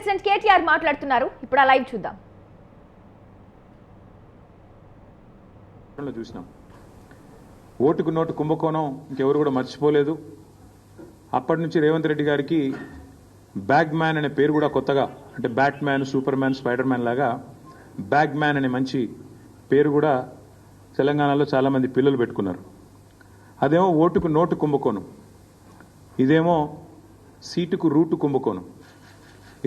President KTR మాట్లాడుతున్నారు. ఇప్పుడు ఆ లైవ్ చూద్దాం. చూసినాం ఓటుకు నోటు కుంభకోణం ఇంకెవరు కూడా మర్చిపోలేదు. అప్పటి నుంచి రేవంత్ రెడ్డి గారికి బ్యాగ్ మ్యాన్ అనే పేరు కూడా కొత్తగా, అంటే bat man, super man, spider man లాగా బ్యాగ్ మ్యాన్ అనే మంచి పేరు కూడా తెలంగాణలో చాలామంది పిల్లలు పెట్టుకున్నారు. అదేమో ఓటుకు నోటు కుంభకోణం, ఇదేమో సీటుకు రూటు కుంభకోణం.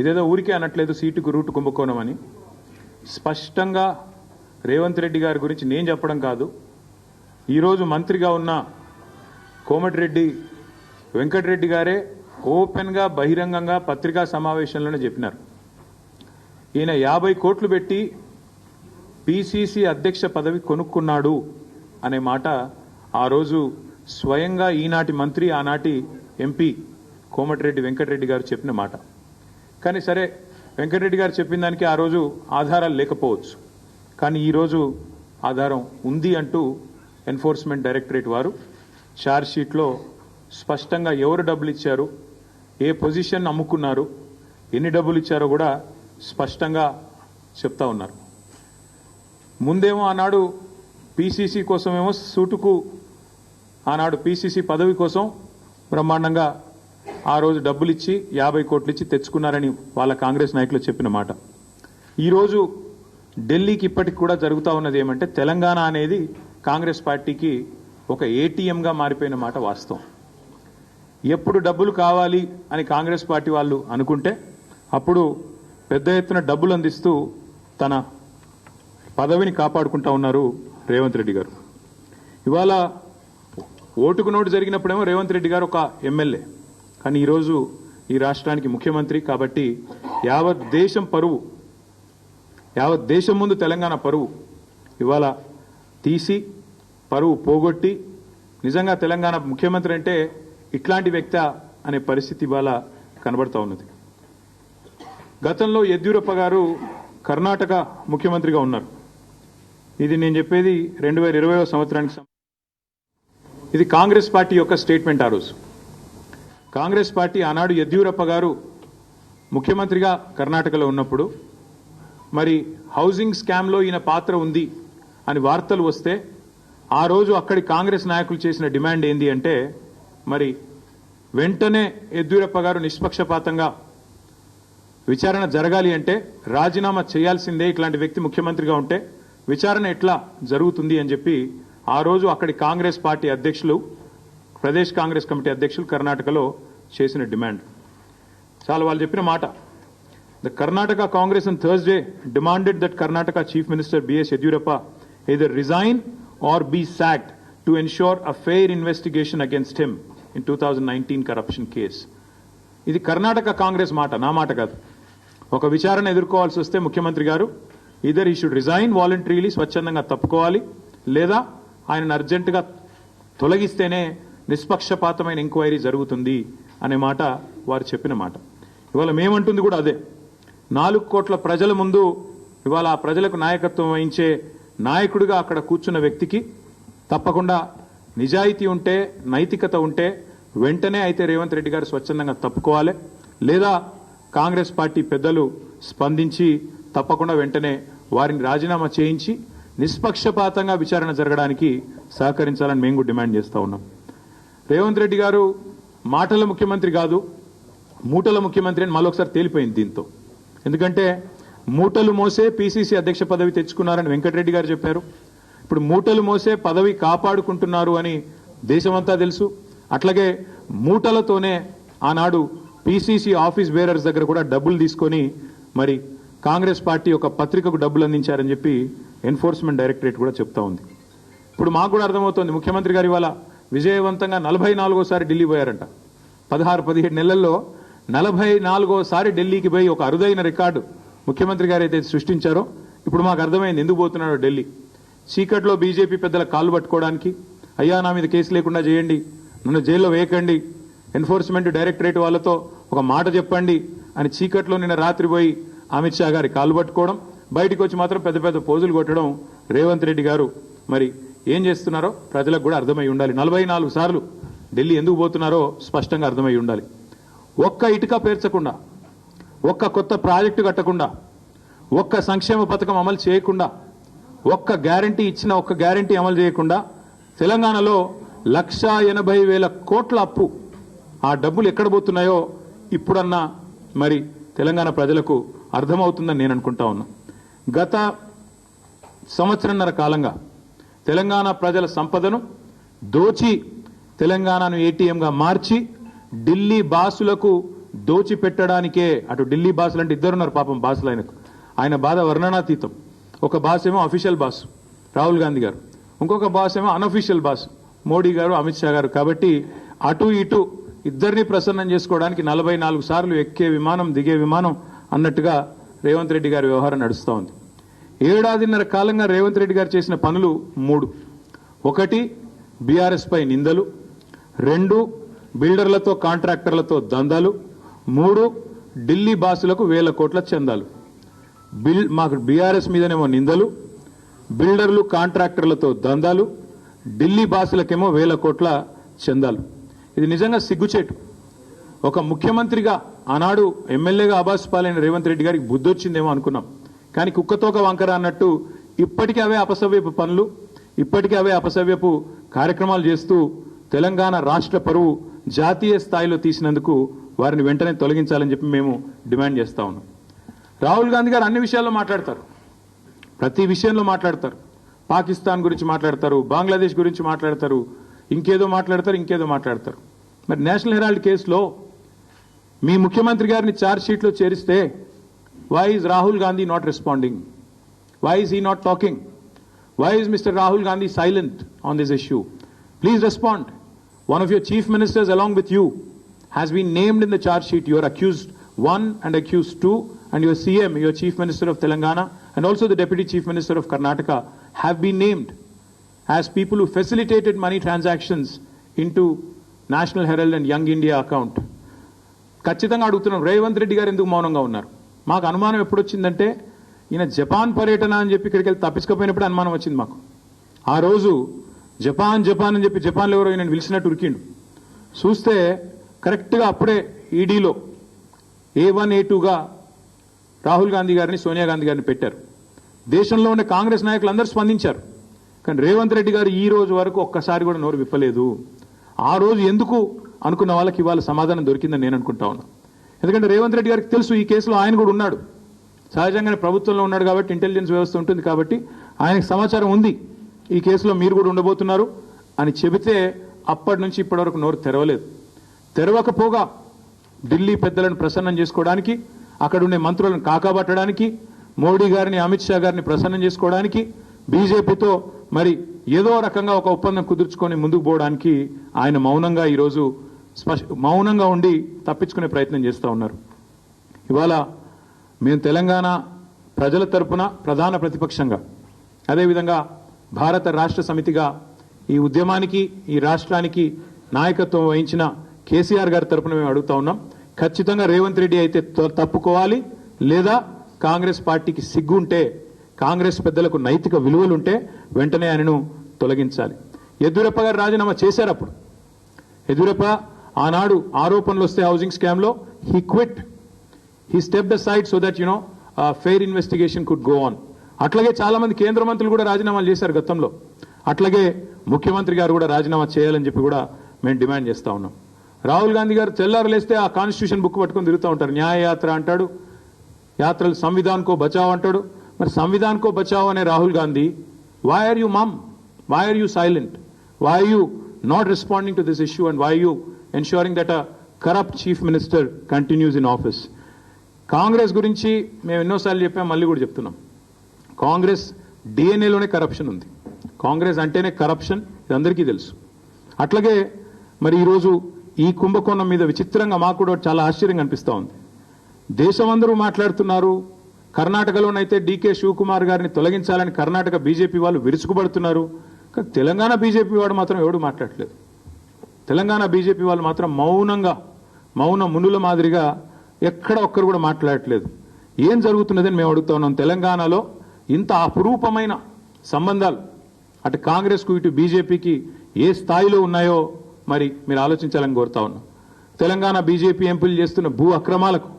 ఇదేదో ఊరికే అనట్లేదు సీటుకు రూటు కుంభకోణం అని. స్పష్టంగా రేవంత్ రెడ్డి గారి గురించి నేను చెప్పడం కాదు, ఈరోజు మంత్రిగా ఉన్న కోమటిరెడ్డి వెంకటరెడ్డి గారే ఓపెన్గా బహిరంగంగా పత్రికా సమావేశంలోనే చెప్పినారు. ఈయన 50 కోట్లు పెట్టి పిసిసి అధ్యక్ష పదవి కొనుక్కున్నాడు అనే మాట ఆ రోజు స్వయంగా ఈనాటి మంత్రి, ఆనాటి ఎంపీ కోమటిరెడ్డి వెంకటరెడ్డి గారు చెప్పిన మాట. కానీ సరే, వెంకటరెడ్డి గారు చెప్పిన దానికి ఆ రోజు ఆధారాలు లేకపోవచ్చు, కానీ ఈరోజు ఆధారం ఉంది అంటూ ఎన్ఫోర్స్మెంట్ డైరెక్టరేట్ వారు ఛార్జ్ షీట్లో స్పష్టంగా ఎవరు డబ్బులు ఇచ్చారు, ఏ పొజిషన్ అమ్ముకున్నారు, ఎన్ని డబ్బులు ఇచ్చారో కూడా స్పష్టంగా చెప్తా ఉన్నారు. ముందేమో ఆనాడు పిసిసి కోసమేమో సూటుకు, ఆనాడు పిసిసి పదవి కోసం బ్రహ్మాండంగా ఆ రోజు డబ్బులు ఇచ్చి 50 కోట్లు ఇచ్చి తెచ్చుకున్నారని వాళ్ళ కాంగ్రెస్ నాయకులు చెప్పిన మాట. ఈరోజు ఢిల్లీకి ఇప్పటికి కూడా జరుగుతూ ఉన్నది ఏమంటే, తెలంగాణ అనేది కాంగ్రెస్ పార్టీకి ఒక ఏటీఎంగా మారిపోయిన మాట వాస్తవం. ఎప్పుడు డబ్బులు కావాలి అని కాంగ్రెస్ పార్టీ వాళ్ళు అనుకుంటే అప్పుడు పెద్ద ఎత్తున డబ్బులు అందిస్తూ తన పదవిని కాపాడుకుంటా ఉన్నారు రేవంత్ రెడ్డి గారు. ఇవాళ ఓటుకు నోటు జరిగినప్పుడేమో రేవంత్ రెడ్డి గారు ఒక ఎమ్మెల్యే, కానీ ఈరోజు ఈ రాష్ట్రానికి ముఖ్యమంత్రి. కాబట్టి యావత్ దేశం పరువు, యావత్ దేశం ముందు తెలంగాణ పరువు ఇవాళ తీసి పరువు పోగొట్టి, నిజంగా తెలంగాణ ముఖ్యమంత్రి అంటే ఇట్లాంటి వ్యక్తి అనే పరిస్థితి ఇవాళ కనబడతా ఉన్నది. గతంలో యడ్యూరప్ప గారు కర్ణాటక ముఖ్యమంత్రిగా ఉన్నారు. ఇది నేను చెప్పేది 2020వ సంవత్సరానికి. ఇది కాంగ్రెస్ పార్టీ యొక్క స్టేట్మెంట్. ఆ రోజు కాంగ్రెస్ పార్టీ ఆనాడు యడ్యూరప్ప గారు ముఖ్యమంత్రిగా కర్ణాటకలో ఉన్నప్పుడు మరి హౌసింగ్ స్కామ్లో ఈయన పాత్ర ఉంది అని వార్తలు వస్తే ఆ రోజు అక్కడి కాంగ్రెస్ నాయకులు చేసిన డిమాండ్ ఏంది అంటే, మరి వెంటనే యడ్యూరప్ప గారు నిష్పక్షపాతంగా విచారణ జరగాలి అంటే రాజీనామా చేయాల్సిందే, ఇట్లాంటి వ్యక్తి ముఖ్యమంత్రిగా ఉంటే విచారణ ఎట్లా జరుగుతుంది అని చెప్పి ఆ రోజు అక్కడి కాంగ్రెస్ పార్టీ అధ్యక్షులు, ప్రదేశ్ కాంగ్రెస్ కమిటీ అధ్యక్షులు కర్ణాటకలో చేసిన డిమాండ్. చాలా వాళ్ళు చెప్పిన మాట. The Karnataka Congress on Thursday demanded that Karnataka Chief Minister B.S. Yediyurappa either resign or be sacked to ensure a fair investigation against him in 2019 corruption case. ఇది కర్ణాటక కాంగ్రెస్ మాట, నా మాట కాదు. ఒక విచారణ ఎదుర్కోవాల్సి వస్తే ముఖ్యమంత్రి గారు either he should resign voluntarily, స్వచ్ఛందంగా తప్పుకోవాలి, లేదా ఆయనను అర్జెంటుగా తొలగిస్తేనే నిష్పక్షపాతమైన ఎంక్వైరీ జరుగుతుంది అనే మాట వారు చెప్పిన మాట. ఇవాళ మేమంటుంది కూడా అదే. 4 కోట్ల ప్రజల ముందు ఇవాళ ఆ ప్రజలకు నాయకత్వం వహించే నాయకుడిగా అక్కడ కూర్చున్న వ్యక్తికి తప్పకుండా నిజాయితీ ఉంటే, నైతికత ఉంటే వెంటనే అయితే రేవంత్ రెడ్డి గారు స్వచ్ఛందంగా తప్పుకోవాలి, లేదా కాంగ్రెస్ పార్టీ పెద్దలు స్పందించి తప్పకుండా వెంటనే వారిని రాజీనామా చేయించి నిష్పక్షపాతంగా విచారణ జరగడానికి సహకరించాలని మేము కూడా డిమాండ్ చేస్తూ ఉన్నాం. రేవంత్ రెడ్డి గారు మాటల ముఖ్యమంత్రి కాదు, మూటల ముఖ్యమంత్రి అని మళ్ళొకసారి తేలిపోయింది దీంతో. ఎందుకంటే మూటలు మోసే పిసిసి అధ్యక్ష పదవి తెచ్చుకున్నారని వెంకటరెడ్డి గారు చెప్పారు. ఇప్పుడు మూటలు మోసే పదవి కాపాడుకుంటున్నారు అని దేశమంతా తెలుసు. అట్లాగే మూటలతోనే ఆనాడు పిసిసి ఆఫీస్ బేరర్స్ దగ్గర కూడా డబ్బులు తీసుకొని మరి కాంగ్రెస్ పార్టీ ఒక పత్రికకు డబ్బులు అందించారని చెప్పి ఎన్ఫోర్స్మెంట్ డైరెక్టరేట్ కూడా చెప్తా ఉంది. ఇప్పుడు మాకు కూడా అర్థమవుతోంది, ముఖ్యమంత్రి గారు ఇవాళ విజయవంతంగా 44సారి ఢిల్లీ పోయారంట. 16-17 నెలల్లో 44సారి ఢిల్లీకి పోయి ఒక అరుదైన రికార్డు ముఖ్యమంత్రి గారు అయితే సృష్టించారో ఇప్పుడు మాకు అర్థమైంది ఎందుకు పోతున్నాడో ఢిల్లీ. చీకట్లో బీజేపీ పెద్దల కాళ్ళు పట్టుకోవడానికి, అయ్యా నా మీద కేసు లేకుండా చేయండి, నన్ను జైల్లో వేయకండి, ఎన్ఫోర్స్మెంట్ డైరెక్టరేట్ వాళ్ళతో ఒక మాట చెప్పండి అని చీకట్లో నిన్న రాత్రి పోయి అమిత్ షా గారి కాళ్ళు పట్టుకోవడం, బయటకు వచ్చి మాత్రం పెద్ద పెద్ద పోజులు కొట్టడం రేవంత్ రెడ్డి గారు మరి ఏం చేస్తున్నారో ప్రజలకు కూడా అర్థమై ఉండాలి. 44 సార్లు ఢిల్లీ ఎందుకు పోతున్నారో స్పష్టంగా అర్థమై ఉండాలి. ఒక్క ఇటుక పేర్చకుండా ఒక్క కొత్త ప్రాజెక్టు కట్టకుండా, ఒక్క సంక్షేమ పథకం అమలు చేయకుండా, ఒక్క గ్యారంటీ ఇచ్చిన ఒక్క గ్యారంటీ అమలు చేయకుండా తెలంగాణలో 1,80,000 కోట్ల అప్పు. ఆ డబ్బులు ఎక్కడ పోతున్నాయో ఇప్పుడన్నా మరి తెలంగాణ ప్రజలకు అర్థమవుతుందని నేను అనుకుంటా ఉన్నా. గత సంవత్సరన్నర కాలంగా తెలంగాణ ప్రజల సంపదను దోచి తెలంగాణను ఏటీఎంగా మార్చి ఢిల్లీ బాసులకు దోచి పెట్టడానికే, అటు ఢిల్లీ బాసులు అంటే ఇద్దరున్నారు పాపం బాసులు ఆయనకు, ఆయన బాధ వర్ణనాతీతం. ఒక బాస్ ఏమో అఫీషియల్ బాస్ రాహుల్ గాంధీ గారు, ఇంకొక బాస్ ఏమో అన్అఫీషియల్ బాస్ మోడీ గారు, అమిత్ షా గారు. కాబట్టి అటు ఇటు ఇద్దరిని ప్రసన్నం చేసుకోవడానికి 44 సార్లు ఎక్కే విమానం దిగే విమానం అన్నట్టుగా రేవంత్ రెడ్డి గారి వ్యవహారం నడుస్తూ ఉంది. 7 ఏడాదిన్నర కాలంగా రేవంత్ రెడ్డి గారు చేసిన పనులు 3. 1 బీఆర్ఎస్ పై నిందలు, 2 బిల్డర్లతో కాంట్రాక్టర్లతో దందాలు, 3 ఢిల్లీ బాసులకు 1,000 కోట్ల చందాలు. మాకు బీఆర్ఎస్ మీదనేమో నిందలు, బిల్డర్లు కాంట్రాక్టర్లతో దందాలు, ఢిల్లీ బాసులకేమో 1,000 కోట్ల చందాలు. ఇది నిజంగా సిగ్గుచేటు. ఒక ముఖ్యమంత్రిగా ఆనాడు ఎమ్మెల్యేగా ఆబాసుపాలైన రేవంత్ రెడ్డి గారికి బుద్ధి వచ్చిందేమో అనుకున్నాం. కానీ కుక్కతోక వంకర అన్నట్టు ఇప్పటికీ అవే అపసవ్యపు పనులు, ఇప్పటికీ అవే అపసవ్యపు కార్యక్రమాలు చేస్తూ తెలంగాణ రాష్ట్ర పరువు జాతీయ స్థాయిలో తీసినందుకు వారిని వెంటనే తొలగించాలని చెప్పి మేము డిమాండ్ చేస్తా ఉన్నాం. రాహుల్ గాంధీ గారు అన్ని విషయాల్లో మాట్లాడతారు, ప్రతి విషయంలో మాట్లాడతారు. పాకిస్తాన్ గురించి మాట్లాడతారు, బంగ్లాదేశ్ గురించి మాట్లాడతారు, ఇంకేదో మాట్లాడతారు. మరి నేషనల్ హెరాల్డ్ కేసులో మీ ముఖ్యమంత్రి గారిని ఛార్జ్ షీట్లో చేరిస్తే why is Rahul Gandhi not responding? Why is he not talking? Why is mister Rahul Gandhi silent on this issue? Please respond. One of your chief ministers along with you has been named in the charge sheet. You are accused 1 and accused 2, and your CM, your chief minister of Telangana, and also the deputy chief minister of Karnataka have been named as people who facilitated money transactions into National Herald and Young India account. ఖచ్చితంగా అడుగుతున్నాం, రేవంత్ రెడ్డి గారు ఎందుకు మౌనంగా ఉన్నారు? మాకు అనుమానం ఎప్పుడు వచ్చిందంటే ఈయన జపాన్ పర్యటన అని చెప్పి ఇక్కడికి వెళ్ళి తప్పించుకోపోయినప్పుడు అనుమానం వచ్చింది మాకు. ఆ రోజు జపాన్ అని చెప్పి జపాన్లో ఎవరో నేను పిలిచినట్టు ఉరికిండు. చూస్తే కరెక్ట్గా అప్పుడే ఈడీలో A1 A2గా రాహుల్ గాంధీ గారిని, సోనియా గాంధీ గారిని పెట్టారు. దేశంలో ఉన్న కాంగ్రెస్ నాయకులు అందరూ స్పందించారు. కానీ రేవంత్ రెడ్డి గారు ఈ రోజు వరకు ఒక్కసారి కూడా నోరు విప్పలేదు. ఆ రోజు ఎందుకు అనుకున్న వాళ్ళకి ఇవాళ సమాధానం దొరికిందని నేను అనుకుంటా ఉన్నా. ఎందుకంటే రేవంత్ రెడ్డి గారికి తెలుసు ఈ కేసులో ఆయన కూడా ఉన్నాడు. సహజంగానే ప్రభుత్వంలో ఉన్నాడు కాబట్టి ఇంటెలిజెన్స్ వ్యవస్థ ఉంటుంది కాబట్టి ఆయనకు సమాచారం ఉంది, ఈ కేసులో మీరు కూడా ఉండబోతున్నారు అని చెబితే అప్పటి నుంచి ఇప్పటి వరకు నోరు తెరవలేదు. తెరవకపోగా ఢిల్లీ పెద్దలను ప్రసన్నం చేసుకోవడానికి, అక్కడ ఉండే మంత్రులను కాకాబట్టడానికి, మోడీ గారిని, అమిత్ షా గారిని ప్రసన్నం చేసుకోవడానికి, బీజేపీతో మరి ఏదో రకంగా ఒక ఒప్పందం కుదుర్చుకొని ముందుకు పోవడానికి ఆయన మౌనంగా ఈరోజు మౌనంగా ఉండి తప్పించుకునే ప్రయత్నం చేస్తూ ఉన్నారు. ఇవాళ మేము తెలంగాణ ప్రజల తరపున ప్రధాన ప్రతిపక్షంగా, అదేవిధంగా భారత రాష్ట్ర సమితిగా ఈ ఉద్యమానికి, ఈ రాష్ట్రానికి నాయకత్వం వహించిన కేసీఆర్ గారి తరపున మేము అడుగుతా ఉన్నాం. ఖచ్చితంగా రేవంత్ రెడ్డి అయితే తప్పుకోవాలి, లేదా కాంగ్రెస్ పార్టీకి సిగ్గుంటే, కాంగ్రెస్ పెద్దలకు నైతిక విలువలుంటే వెంటనే ఆయనను తొలగించాలి. యడ్యూరప్ప గారు రాజీనామా చేశారు. అప్పుడు యడ్యూరప్ప ఆనాడు ఆరోపణలు వస్తే హౌసింగ్ స్కామ్లో he quit, he stepped aside so that fair investigation could go on. అట్లాగే చాలా మంది కేంద్ర మంత్రులు కూడా రాజీనామాలు చేశారు గతంలో. అట్లాగే ముఖ్యమంత్రి గారు కూడా రాజీనామా చేయాలని చెప్పి కూడా మేము డిమాండ్ చేస్తా ఉన్నాం. రాహుల్ గాంధీ గారు తెల్లారులేస్తే ఆ కాన్స్టిట్యూషన్ బుక్ పట్టుకొని తిరుగుతూ ఉంటారు. న్యాయ యాత్ర అంటాడు, యాత్రలు సంవిధాన్ కో బచావ్ అంటాడు. మరి సంవిధాన్ కో బచావ్ అనే Rahul Gandhi, why are you mum? Why are you silent? Why are you not responding to this issue and why are you ensuring that a corrupt chief minister continues in office? Congress గురించి మేము ఎన్నోసార్లు చెప్పాం, మళ్ళీ కూడా చెప్తున్నాం. కాంగ్రెస్ డిఎన్ఏలోనే కరప్షన్ ఉంది. కాంగ్రెస్ అంటేనే కరప్షన్, ఇది అందరికీ తెలుసు. అట్లాగే మరి ఈరోజు ఈ కుంభకోణం మీద విచిత్రంగా మాకు కూడా చాలా ఆశ్చర్యంగా అనిపిస్తూ ఉంది. దేశమందరూ మాట్లాడుతున్నారు. కర్ణాటకలోనైతే డీకే శివకుమార్ గారిని తొలగించాలని కర్ణాటక బీజేపీ వాళ్ళు విరుచుకుపడుతున్నారు. కానీ తెలంగాణ బీజేపీ వాడు మాత్రం ఎవడు మాట్లాడలేదు. తెలంగాణ బీజేపీ వాళ్ళు మాత్రం మౌన మునుల మాదిరిగా ఎక్కడ ఒక్కరు కూడా మాట్లాడట్లేదు. ఏం జరుగుతున్నదని మేము అడుగుతా ఉన్నాం. తెలంగాణలో ఇంత అపురూపమైన సంబంధాలు అటు కాంగ్రెస్కు ఇటు బీజేపీకి ఏ స్థాయిలో ఉన్నాయో మరి మీరు ఆలోచించాలని కోరుతా ఉన్నాం. తెలంగాణ బీజేపీ ఎంపీలు చేస్తున్న భూ అక్రమాలకు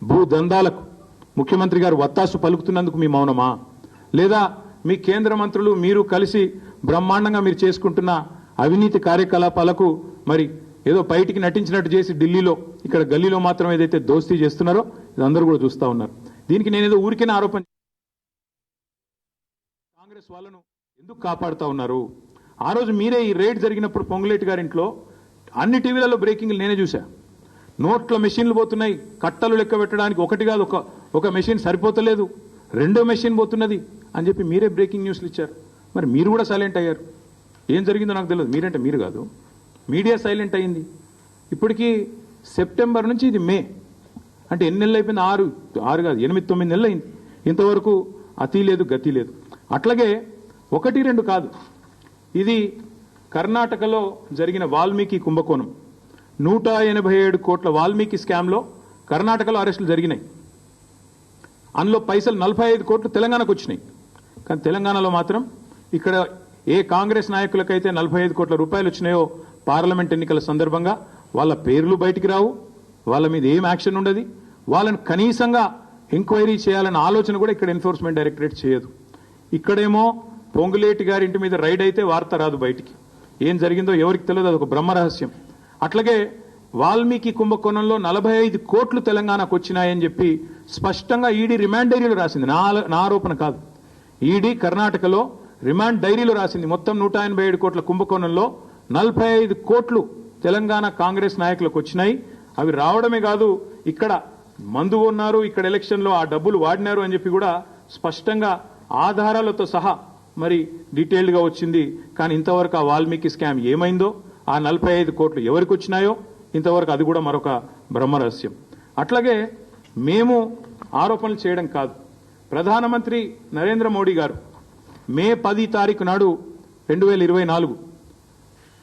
భూదందాలకు ముఖ్యమంత్రి గారు వత్తాసు పలుకుతున్నందుకు మీ మౌనమా? లేదా మీ కేంద్ర మంత్రులు మీరు కలిసి బ్రహ్మాండంగా మీరు చేసుకుంటున్న అవినీతి కార్యకలాపాలకు మరి ఏదో బయటికి నటించినట్టు చేసి ఢిల్లీలో ఇక్కడ గల్లీలో మాత్రం ఏదైతే దోస్తీ చేస్తున్నారో ఇది అందరూ కూడా చూస్తా ఉన్నారు. దీనికి నేనేదో ఊరికేనే ఆరోపణ కాంగ్రెస్ వాళ్ళను ఎందుకు కాపాడుతా ఉన్నారు? ఆ రోజు మీరే ఈ రేడ్ జరిగినప్పుడు పొంగులేటి గారింట్లో అన్ని టీవీలలో బ్రేకింగ్లు నేనే చూసా. నోట్ల మెషిన్లు పోతున్నాయి, కట్టలు లెక్క పెట్టడానికి ఒకటి కాదు ఒక మెషిన్ సరిపోతలేదు, రెండో మెషిన్ పోతున్నది అని చెప్పి మీరే బ్రేకింగ్ న్యూస్లు ఇచ్చారు. మరి మీరు కూడా సైలెంట్ అయ్యారు. ఏం జరిగిందో నాకు తెలియదు. మీరంటే మీరు కాదు, మీడియా సైలెంట్ అయింది. ఇప్పటికీ సెప్టెంబర్ నుంచి ఇది మే అంటే ఎన్ని నెలలు అయిపోయింది? ఆరు కాదు 8-9 నెలలు అయింది. ఇంతవరకు అతి లేదు గతి లేదు. అట్లాగే 1-2 కాదు, ఇది కర్ణాటకలో జరిగిన వాల్మీకి కుంభకోణం 187 కోట్ల వాల్మీకి స్కామ్లో కర్ణాటకలో అరెస్టులు జరిగినాయి. అందులో పైసలు 45 కోట్లు తెలంగాణకు వచ్చినాయి. కానీ తెలంగాణలో మాత్రం ఇక్కడ ఏ కాంగ్రెస్ నాయకులకైతే 45 కోట్ల రూపాయలు వచ్చినాయో పార్లమెంట్ ఎన్నికల సందర్భంగా వాళ్ళ పేర్లు బయటికి రావు, వాళ్ళ మీద ఏం యాక్షన్ ఉండదు, వాళ్ళని కనీసంగా ఎంక్వైరీ చేయాలన్న ఆలోచన కూడా ఇక్కడ ఎన్ఫోర్స్మెంట్ డైరెక్టరేట్ చేయదు. ఇక్కడేమో పొంగులేటి గారి ఇంటి మీద రైడ్ అయితే వార్త రాదు బయటికి. ఏం జరిగిందో ఎవరికి తెలియదు, అదొక బ్రహ్మరహస్యం. అట్లాగే వాల్మీకి కుంభకోణంలో 45 కోట్లు తెలంగాణకు వచ్చినాయని చెప్పి స్పష్టంగా ఈడీ రిమాండ్ డైరీలో రాసింది. నా ఆరోపణ కాదు. ఈడీ కర్ణాటకలో రిమాండ్ డైరీలో రాసింది. మొత్తం 187 కోట్ల కుంభకోణంలో 45 కోట్లు తెలంగాణ కాంగ్రెస్ నాయకులకు వచ్చినాయి. అవి రావడమే కాదు, ఇక్కడ మందు ఉన్నారు, ఇక్కడ ఎలక్షన్లో ఆ డబ్బులు వాడినారు అని చెప్పి కూడా స్పష్టంగా ఆధారాలతో సహా మరి డీటెయిల్డ్గా వచ్చింది. కానీ ఇంతవరకు ఆ వాల్మీకి స్కామ్ ఏమైందో, ఆ 45 కోట్లు ఎవరికి వచ్చినాయో ఇంతవరకు అది కూడా మరొక బ్రహ్మరహస్యం. అట్లాగే మేము ఆరోపణలు చేయడం కాదు, ప్రధానమంత్రి నరేంద్ర మోడీ గారు మే 10 తారీఖు నాడు 2024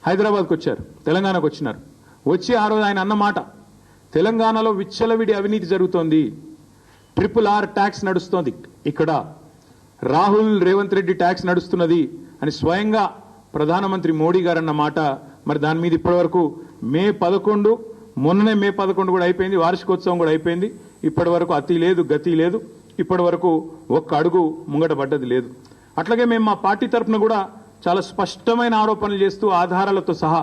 హైదరాబాద్కు వచ్చారు, తెలంగాణకు వచ్చినారు. వచ్చి ఆ రోజు ఆయన అన్నమాట, తెలంగాణలో విచ్చలవిడి అవినీతి జరుగుతోంది, RRR ట్యాక్స్ నడుస్తోంది, ఇక్కడ రాహుల్ రేవంత్ రెడ్డి ట్యాక్స్ నడుస్తున్నది అని స్వయంగా ప్రధానమంత్రి మోడీ గారు అన్న మాట. మరి దాని మీద ఇప్పటి మే 11 మొన్ననే మే 11 కూడా అయిపోయింది, వార్షికోత్సవం కూడా అయిపోయింది. ఇప్పటి వరకు అతి లేదు గతి లేదు, ఇప్పటి వరకు ఒక్క అడుగు ముంగట పడ్డది లేదు. అట్లాగే మేము మా పార్టీ తరఫున కూడా చాలా స్పష్టమైన ఆరోపణలు చేస్తూ ఆధారాలతో సహా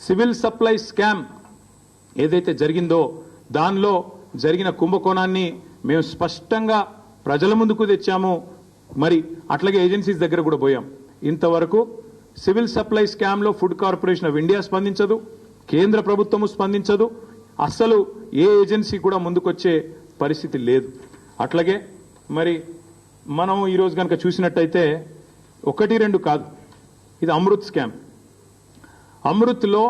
సివిల్ సప్లై స్కామ్ ఏదైతే జరిగిందో దానిలో జరిగిన కుంభకోణాన్ని మేము స్పష్టంగా ప్రజల ముందుకు తెచ్చాము. మరి అట్లాగే ఏజెన్సీస్ దగ్గర కూడా పోయాం. ఇంతవరకు సివిల్ సప్లై స్కామ్లో ఫుడ్ కార్పొరేషన్ ఆఫ్ ఇండియా స్పందించదు, కేంద్ర ప్రభుత్వము స్పందించదు, అస్సలు ఏ ఏజెన్సీ కూడా ముందుకొచ్చే పరిస్థితి లేదు. అట్లాగే మరి మనం ఈరోజు కనుక చూసినట్టయితే 1-2 కాదు, ఇది అమృత్ స్కామ్. అమృత్లో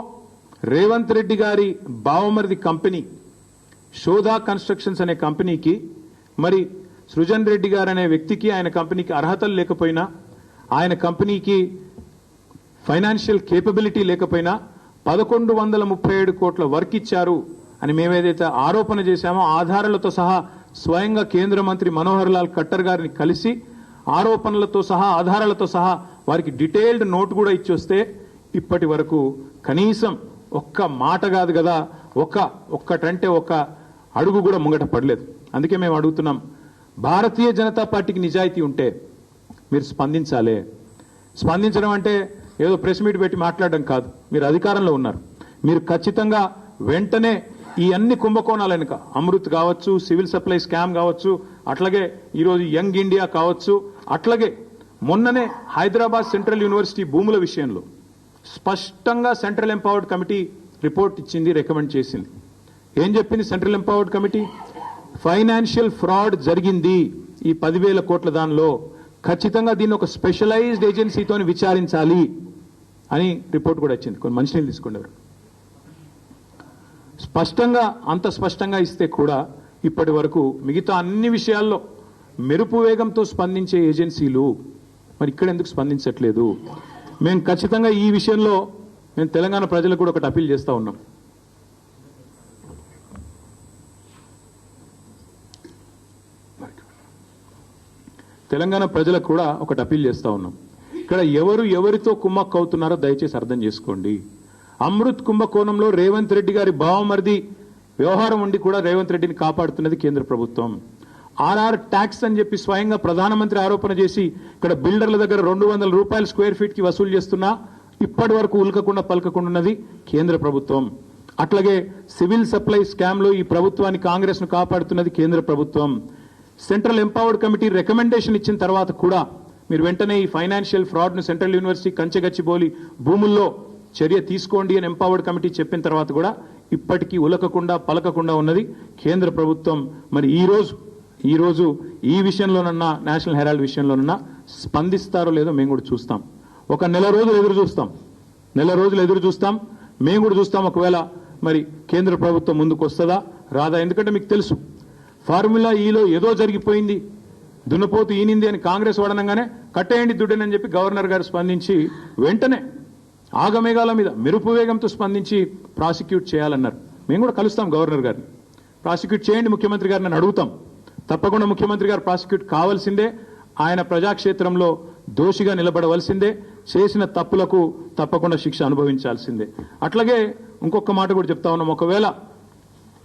రేవంత్ రెడ్డి గారి బావమరిది కంపెనీ శోధా కన్స్ట్రక్షన్స్ అనే కంపెనీకి మరి సృజన్ రెడ్డి గారు అనే వ్యక్తికి ఆయన కంపెనీకి అర్హతలు లేకపోయినా, ఆయన కంపెనీకి ఫైనాన్షియల్ కేపబిలిటీ లేకపోయినా 1137 కోట్ల వర్క్ ఇచ్చారు అని మేమేదైతే ఆరోపణ చేశామో ఆధారాలతో సహా స్వయంగా కేంద్ర మంత్రి మనోహర్ లాల్ ఖట్టర్ గారిని కలిసి ఆరోపణలతో సహా ఆధారాలతో సహా వారికి డీటెయిల్డ్ నోట్ కూడా ఇచ్చొస్తే ఇప్పటి వరకు కనీసం ఒక్క మాట కాదు కదా, ఒక్కటంటే ఒక్క అడుగు కూడా ముంగట పడలేదు. అందుకే మేము అడుగుతున్నాం, భారతీయ జనతా పార్టీకి నిజాయితీ ఉంటే మీరు స్పందించాలి. స్పందించడం అంటే ఏదో ప్రెస్ మీట్ పెట్టి మాట్లాడడం కాదు. మీరు అధికారంలో ఉన్నారు, మీరు ఖచ్చితంగా వెంటనే ఈ అన్ని కుంభకోణాల వెనుక అమృత్ కావచ్చు, సివిల్ సప్లై స్కామ్ కావచ్చు, అట్లాగే ఈరోజు యంగ్ ఇండియా కావచ్చు, అట్లాగే మొన్ననే హైదరాబాద్ సెంట్రల్ యూనివర్సిటీ భూముల విషయంలో స్పష్టంగా సెంట్రల్ ఎంపవర్డ్ కమిటీ రిపోర్ట్ ఇచ్చింది, రికమెండ్ చేసింది. ఏం చెప్పింది central empowered committee? Financial fraud జరిగింది ఈ 10,000 కోట్ల దానిలో, ఖచ్చితంగా దీన్ని ఒక స్పెషలైజ్డ్ ఏజెన్సీతో విచారించాలి అని రిపోర్ట్ కూడా ఇచ్చింది. కొన్ని మంచినీళ్ళు తీసుకునేవారు. స్పష్టంగా అంత స్పష్టంగా ఇస్తే కూడా ఇప్పటి వరకు మిగతా అన్ని విషయాల్లో మెరుపు వేగంతో స్పందించే ఏజెన్సీలు మరి ఇక్కడ ఎందుకు స్పందించట్లేదు? మేము ఖచ్చితంగా ఈ విషయంలో మేము తెలంగాణ ప్రజలకు కూడా ఒకటి అప్పీల్ చేస్తా ఉన్నాం. తెలంగాణ ప్రజలకు కూడా ఒకటి అప్పీల్ చేస్తా ఉన్నాం. ఇక్కడ ఎవరితో కుమ్మక్కు అవుతున్నారో దయచేసి అర్థం చేసుకోండి. అమృత్ కుంభకోణంలో రేవంత్ రెడ్డి గారి బావమరిది వ్యవహారం ఉండి కూడా రేవంత్ రెడ్డిని కాపాడుతున్నది కేంద్ర ప్రభుత్వం. ఆర్ఆర్ ట్యాక్స్ అని చెప్పి స్వయంగా ప్రధానమంత్రి ఆరోపణ చేసి ఇక్కడ బిల్డర్ల దగ్గర 200 రూపాయలు స్క్వేర్ ఫీట్ కి వసూలు చేస్తున్నా ఇప్పటి వరకు ఉల్కకుండా పలకకుండా ఉన్నది కేంద్ర ప్రభుత్వం. అట్లాగే సివిల్ సప్లై స్కామ్ లో ఈ ప్రభుత్వాన్ని కాంగ్రెస్ ను కాపాడుతున్నది కేంద్ర ప్రభుత్వం. సెంట్రల్ ఎంపవర్డ్ కమిటీ రికమెండేషన్ ఇచ్చిన తర్వాత కూడా మీరు వెంటనే ఈ ఫైనాన్షియల్ ఫ్రాడ్ ను సెంట్రల్ యూనివర్సిటీ కంచెగచ్చిబౌలి భూముల్లో చర్య తీసుకోండి అని ఎంపవర్డ్ కమిటీ చెప్పిన తర్వాత కూడా ఇప్పటికీ ఉలకకుండా పలకకుండా ఉన్నది కేంద్ర ప్రభుత్వం. మరి ఈ రోజు ఈ విషయంలోనన్నా నేషనల్ హెరాల్డ్ విషయంలోనన్నా స్పందిస్తారో లేదో మేము కూడా చూస్తాం. ఒక నెల రోజులు ఎదురు చూస్తాం. మేము కూడా చూస్తాం ఒకవేళ మరి కేంద్ర ప్రభుత్వం ముందుకు వస్తుందా రాదా. ఎందుకంటే మీకు తెలుసు ఫార్ములా ఈలో ఏదో జరిగిపోయింది, దున్నపోతు ఈనింది అని కాంగ్రెస్ వడనంగానే కట్టేయండి దుడ్డని అని చెప్పి గవర్నర్ గారు స్పందించి వెంటనే ఆగమేఘాల మీద మెరుపు వేగంతో స్పందించి ప్రాసిక్యూట్ చేయాలన్నారు. మేము కూడా కలుస్తాం గవర్నర్ గారిని, ప్రాసిక్యూట్ చేయండి ముఖ్యమంత్రి గారిని అని అడుగుతాం. తప్పకుండా ముఖ్యమంత్రి గారు ప్రాసిక్యూట్ కావాల్సిందే, ఆయన ప్రజాక్షేత్రంలో దోషిగా నిలబడవలసిందే, చేసిన తప్పులకు తప్పకుండా శిక్ష అనుభవించాల్సిందే. అట్లాగే ఇంకొక మాట కూడా చెప్తా ఉన్నాం, ఒకవేళ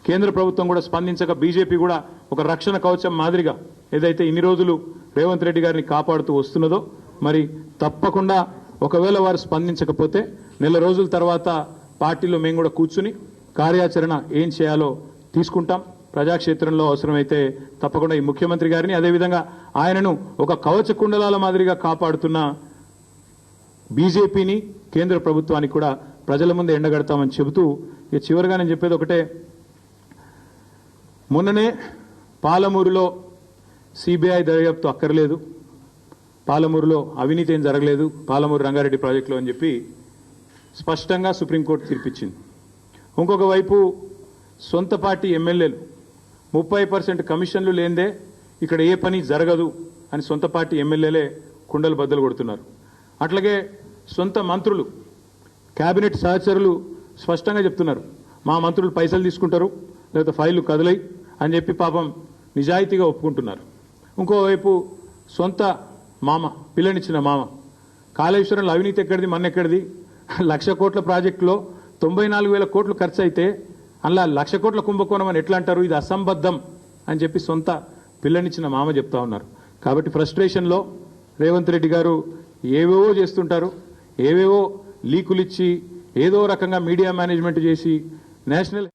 కేంద్ర ప్రభుత్వం కూడా స్పందించక బీజేపీ కూడా ఒక రక్షణ కవచం మాదిరిగా ఏదైతే ఇన్ని రోజులు రేవంత్ రెడ్డి గారిని కాపాడుతూ వస్తున్నదో మరి తప్పకుండా ఒకవేళ వారు స్పందించకపోతే నెల రోజుల తర్వాత పార్టీలో మేము కూడా కూర్చుని కార్యాచరణ ఏం చేయాలో తీసుకుంటాం. ప్రజాక్షేత్రంలో అవసరమైతే తప్పకుండా ఈ ముఖ్యమంత్రి గారిని అదేవిధంగా ఆయనను ఒక కవచ కుండలాల మాదిరిగా కాపాడుతున్న బీజేపీని కేంద్ర ప్రభుత్వానికి కూడా ప్రజల ముందు ఎండగడతామని చెబుతూ ఇక చివరిగా నేను చెప్పేది ఒకటే, మొన్ననే పాలమూరులో సిబిఐ దర్యాప్తు అక్కర్లేదు, పాలమూరులో అవినీతి ఏం జరగలేదు పాలమూరు రంగారెడ్డి ప్రాజెక్టులో అని చెప్పి స్పష్టంగా సుప్రీంకోర్టు తీర్పిచ్చింది. ఇంకొక వైపు సొంత పార్టీ ఎమ్మెల్యేలు 30% కమిషన్లు లేందే ఇక్కడ ఏ పని జరగదు అని సొంత పార్టీ ఎమ్మెల్యేలే కుండలు బద్దలు కొడుతున్నారు. అట్లాగే సొంత మంత్రులు కేబినెట్ సహచరులు స్పష్టంగా చెప్తున్నారు, మా మంత్రులు పైసలు తీసుకుంటారు లేకపోతే ఫైళ్లు కదలై అని చెప్పి పాపం నిజాయితీగా ఒప్పుకుంటున్నారు. ఇంకోవైపు సొంత మామ పిల్లనిచ్చిన మామ కాళేశ్వరంలో అవినీతి ఎక్కడిది మన్నెక్కడిది, 1,00,000 కోట్ల ప్రాజెక్టులో 94,000 కోట్లు ఖర్చు అయితే అలా 1,00,000 కోట్ల కుంభకోణం అని ఎట్లా అంటారు, ఇది అసంబద్ధం అని చెప్పి సొంత పిల్లనిచ్చిన మామ చెప్తా ఉన్నారు. కాబట్టి ఫ్రస్ట్రేషన్లో రేవంత్ రెడ్డి గారు ఏవేవో చేస్తుంటారు, ఏవేవో లీకులిచ్చి ఏదో రకంగా మీడియా మేనేజ్మెంట్ చేసి నేషనల్